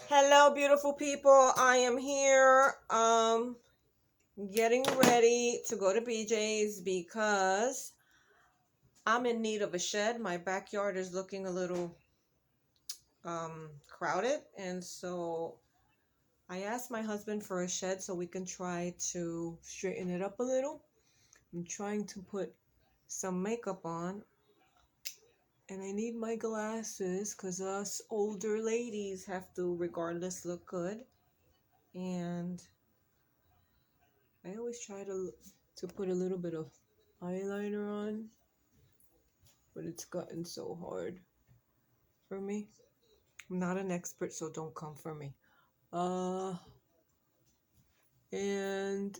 Hello, beautiful people. I am here getting ready to go to BJ's because I'm in need of a shed. My backyard is looking a little crowded, and so I asked my husband for a shed so we can try to straighten it up a little. I'm trying to put some makeup on, and I need my glasses because us older ladies have to regardless look good. And I always try to put a little bit of eyeliner on, but it's gotten so hard for me. I'm not an expert, so don't come for me. And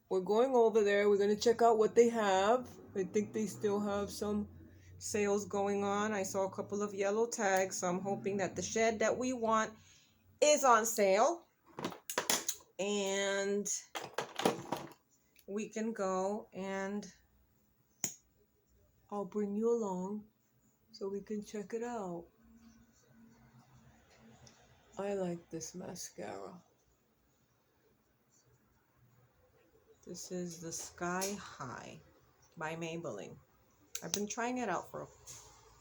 we're going over there. We're gonna check out what they have. I think they still have some sales going on. I saw a couple of yellow tags, so I'm hoping that the shed that we want is on sale, and we can go, and I'll bring you along so we can check it out. I like this mascara. This is the Sky High by Maybelline. I've been trying it out for a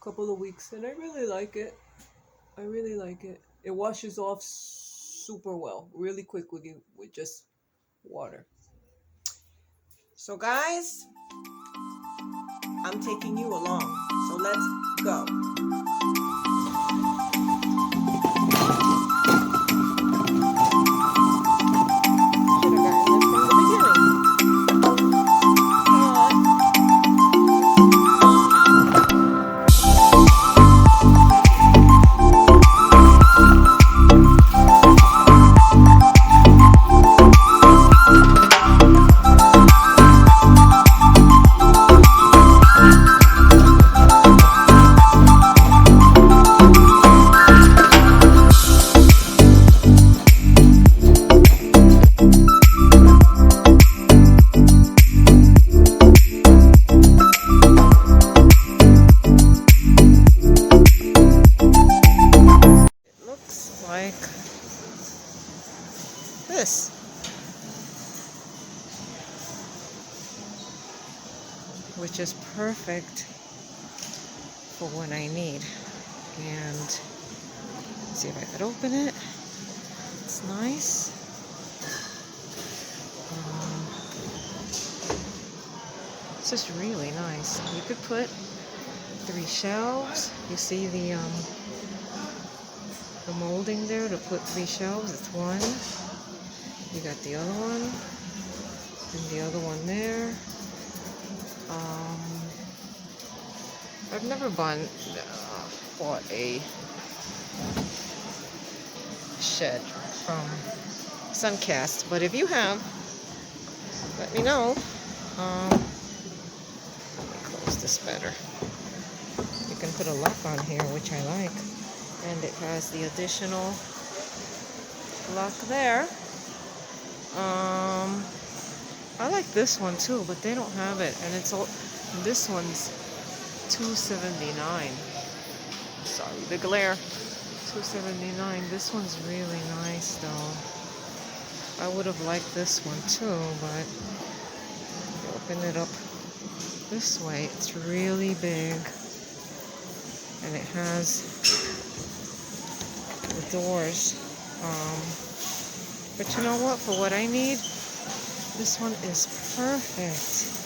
couple of weeks and I really like it. I really like it. It washes off super well, really quick with just water. So guys, I'm taking you along. So let's go. Like this, which is perfect for what I need. And let's see if I could open it. It's nice. It's just really nice. You could put 3 shelves. You see the molding there to put 3 shelves. It's one. You got the other one, and the other one there. I've never bought a shed from Suncast, but if you have, let me know. Let me close this better. You can put a lock on here, which I like, and it has the additional lock there. I like this one too, but they don't have it, and it's all. This one's $2.79. Sorry, the glare. $2.79. This one's really nice though. I would have liked this one too, but open it up this way. It's really big, and it has the doors. But you know what? For what I need, this one is perfect.